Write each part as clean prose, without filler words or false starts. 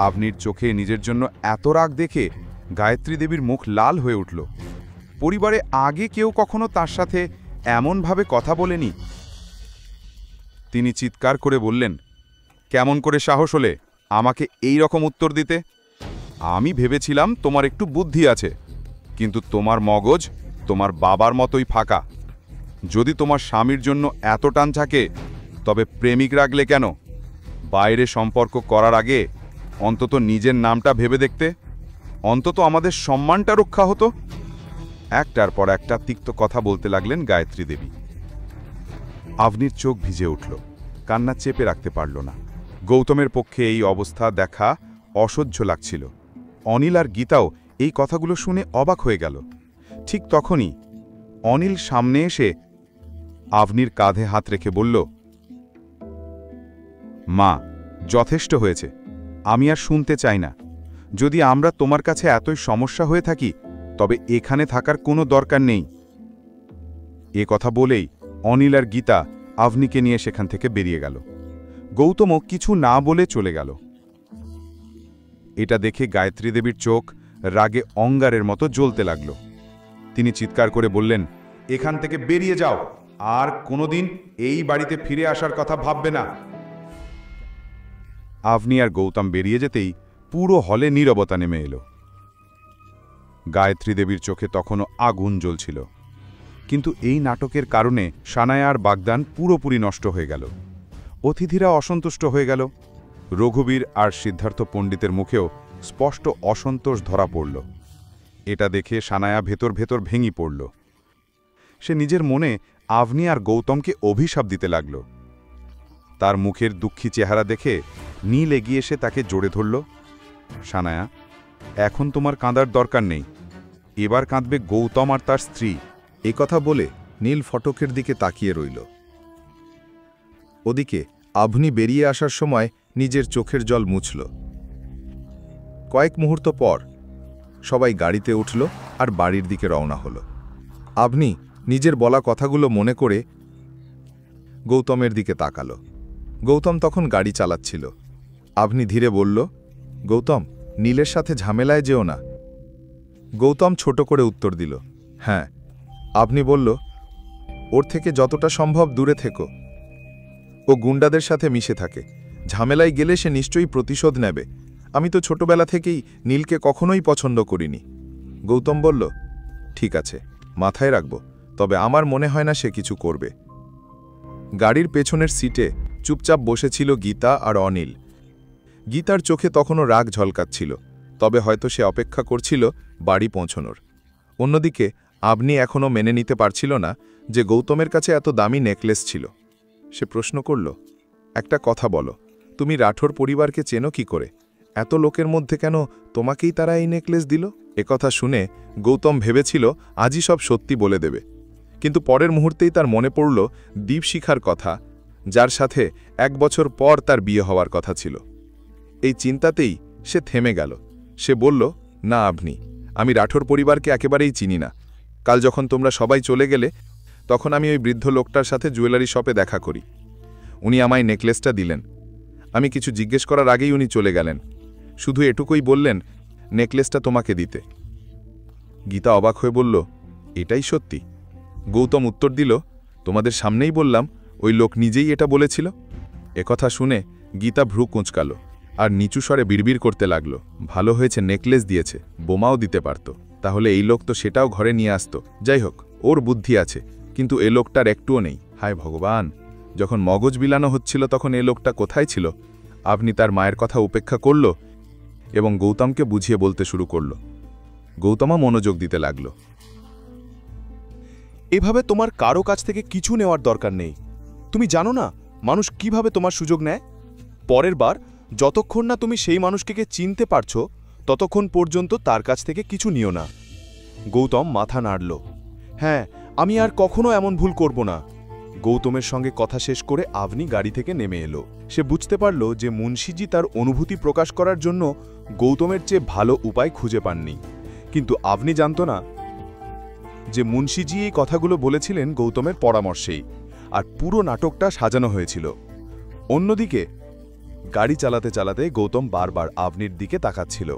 আবনির চোখে নিজের জন্য এত রাগ দেখে গায়ত্রী দেবীর মুখ লাল হয়ে উঠল। পরিবারে আগে কেউ কখনো তার সাথে এমনভাবে কথা বলেনি। তিনি চিৎকার করে বললেন, কেমন করে সাহস হলে আমাকে এই রকম উত্তর দিতে? আমি ভেবেছিলাম তোমার একটু বুদ্ধি আছে, কিন্তু তোমার মগজ তোমার বাবার মতোই ফাঁকা। যদি তোমার স্বামীর জন্য এত টান থাকে, তবে প্রেমিক রাখলে কেন? বাইরে সম্পর্ক করার আগে অন্তত নিজের নামটা ভেবে দেখতে, অন্তত আমাদের সম্মানটা রক্ষা হতো। একটার পর একটা তিক্ত কথা বলতে লাগলেন গায়ত্রী দেবী। আবনির চোখ ভিজে উঠল, কান্না চেপে রাখতে পারল না। গৌতমের পক্ষে এই অবস্থা দেখা অসহ্য লাগছিল। অনিল আর গীতাও এই কথাগুলো শুনে অবাক হয়ে গেল। ঠিক তখনই অনিল সামনে এসে আবনির কাঁধে হাত রেখে বলল, মা, যথেষ্ট হয়েছে, আমি আর শুনতে চাই না। যদি আমরা তোমার কাছে এতই সমস্যা হয়ে থাকি, তবে এখানে থাকার কোনো দরকার নেই। এ কথা বলেই অনিল আর গীতা আবনিকে নিয়ে সেখান থেকে বেরিয়ে গেল। গৌতমও কিছু না বলে চলে গেল। এটা দেখে গায়ত্রী দেবীর চোখ রাগে অঙ্গারের মতো জ্বলতে লাগল। তিনি চিৎকার করে বললেন, এখান থেকে বেরিয়ে যাও, আর কোনোদিন এই বাড়িতে ফিরে আসার কথা ভাববে না। আবনি আর গৌতম বেরিয়ে যেতেই পুরো হলে নীরবতা নেমে এলো। গায়ত্রী দেবীর চোখে তখনও আগুন জ্বলছিল। কিন্তু এই নাটকের কারণে সানায়া আর বাগদান পুরোপুরি নষ্ট হয়ে গেল। অতিথিরা অসন্তুষ্ট হয়ে গেল। রঘুবীর আর সিদ্ধার্থ পণ্ডিতের মুখেও স্পষ্ট অসন্তোষ ধরা পড়ল। এটা দেখে সানায়া ভেতর ভেতর ভেঙে পড়ল। সে নিজের মনে আবনি আর গৌতমকে অভিশাপ দিতে লাগল। তার মুখের দুঃখী চেহারা দেখে নীল এগিয়ে এসে তাকে জড়ে ধরল। সানায়া, এখন তোমার কাঁদার দরকার নেই, এবার কাঁদবে গৌতম আর তার স্ত্রী। কথা বলে নীল ফটকের দিকে তাকিয়ে রইল। ওদিকে আবনি বেরিয়ে আসার সময় নিজের চোখের জল মুছল। কয়েক মুহূর্ত পর সবাই গাড়িতে উঠল আর বাড়ির দিকে রওনা হল। আবনি নিজের বলা কথাগুলো মনে করে গৌতমের দিকে তাকালো। গৌতম তখন গাড়ি চালাচ্ছিল। আবনি ধীরে বলল, গৌতম, নীলের সাথে ঝামেলায় যেও না। গৌতম ছোট করে উত্তর দিল, হ্যাঁ। আবনি বলল, ওর থেকে যতটা সম্ভব দূরে থেকো। ও গুন্ডাদের সাথে মিশে থাকে, ঝামেলায় গেলে সে নিশ্চয়ই প্রতিশোধ নেবে। আমি তো ছোটবেলা থেকেই নীলকে কখনোই পছন্দ করিনি। গৌতম বলল, ঠিক আছে, মাথায় রাখব, তবে আমার মনে হয় না সে কিছু করবে। গাড়ির পেছনের সিটে চুপচাপ বসেছিল গীতা আর অনিল। গীতার চোখে তখনও রাগ ঝলকাচ্ছিল, তবে হয়তো সে অপেক্ষা করছিল বাড়ি পৌঁছনোর। অন্যদিকে আবনি এখনও মেনে নিতে পারছিল না যে গৌতমের কাছে এত দামি নেকলেস ছিল। সে প্রশ্ন করল, একটা কথা বলো, তুমি রাঠোর পরিবারকে চেনো কি করে? এত লোকের মধ্যে কেন তোমাকেই তারা এই নেকলেস দিল? একথা শুনে গৌতম ভেবেছিল আজই সব সত্যি বলে দেবে, কিন্তু পরের মুহূর্তেই তার মনে পড়ল দীপশিখার কথা, যার সাথে 1 বছর পর তার বিয়ে হওয়ার কথা ছিল। এই চিন্তাতেই সে থেমে গেল। সে বলল, না আবনি, আমি রাঠোর পরিবারকে একেবারেই চিনি না। কাল যখন তোমরা সবাই চলে গেলে, তখন আমি ওই বৃদ্ধ লোকটার সাথে জুয়েলারি শপে দেখা করি। উনি আমায় নেকলেসটা দিলেন। আমি কিছু জিজ্ঞেস করার আগেই উনি চলে গেলেন। শুধু এটুকুই বললেন, নেকলেসটা তোমাকে দিতে। গীতা অবাক হয়ে বলল, এটাই সত্যি? গৌতম উত্তর দিল, তোমাদের সামনেই বললাম, ওই লোক নিজেই এটা বলেছিল। একথা শুনে গীতা ভ্রু কুঁচকাল আর নিচু স্বরে বিড়বিড় করতে লাগল, ভালো হয়েছে নেকলেস দিয়েছে, বোমাও দিতে পারত, তাহলে এই লোক তো সেটাও ঘরে নিয়ে আসত। যাই হোক, ওর বুদ্ধি আছে, কিন্তু এ লোকটার একটুও নেই। হায় ভগবান, যখন মগজ বিলানো হচ্ছিল তখন এ লোকটা কোথায় ছিল? আপনি তার মায়ের কথা উপেক্ষা করল এবং গৌতমকে বুঝিয়ে বলতে শুরু করল। গৌতমা মনোযোগ দিতে লাগল। এভাবে তোমার কারো কাছ থেকে কিছু নেওয়ার দরকার নেই। তুমি জানো না মানুষ কিভাবে তোমার সুযোগ নেয়? পরের বার যতক্ষণ না তুমি সেই মানুষকে চিনতে পারছো, ততক্ষণ পর্যন্ত তার কাছ থেকে কিছু নিও না। গৌতম মাথা নাড়ল। হ্যাঁ, আমি আর কখনো এমন ভুল করব না। গৌতমের সঙ্গে কথা শেষ করে আবনি গাড়ি থেকে নেমে এলো। সে বুঝতে পারল যে মুন্সিজি তার অনুভূতি প্রকাশ করার জন্য গৌতমের চেয়ে ভালো উপায় খুঁজে পাননি। কিন্তু আবনি জানত না যে মুন্সিজি এই কথাগুলো বলেছিলেন গৌতমের পরামর্শেই, আর পুরো নাটকটা সাজানো হয়েছিল। অন্যদিকে গাড়ি চালাতে চালাতে গৌতম বারবার আবনির দিকে তাকাচ্ছিল।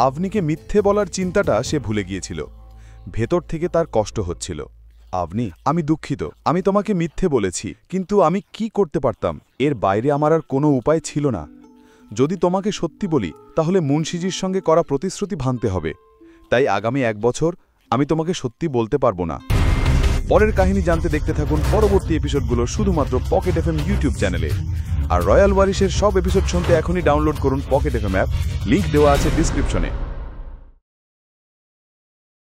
আবনিকে মিথ্যে বলার চিন্তাটা সে ভুলে গিয়েছিল। ভেতর থেকে তার কষ্ট হচ্ছিল। আবনি, আমি দুঃখিত, আমি তোমাকে মিথ্যে বলেছি, কিন্তু আমি কি করতে পারতাম? এর বাইরে আমার আর কোনো উপায় ছিল না। যদি তোমাকে সত্যি বলি তাহলে মুন্সিজির সঙ্গে করা প্রতিশ্রুতি ভাঙতে হবে। তাই আগামী 1 বছর আমি তোমাকে সত্যি বলতে পারবো না। পরের কাহিনী জানতে দেখতে থাকুন পরবর্তী এপিসোডগুলো শুধুমাত্র পকেট এফএম ইউটিউব চ্যানেলে। আর রয়্যাল ওয়ারিশের সব এপিসোড শুনতে এখনই ডাউনলোড করুন পকেট এফএম অ্যাপ, লিংক দেওয়া আছে ডিসক্রিপশনে।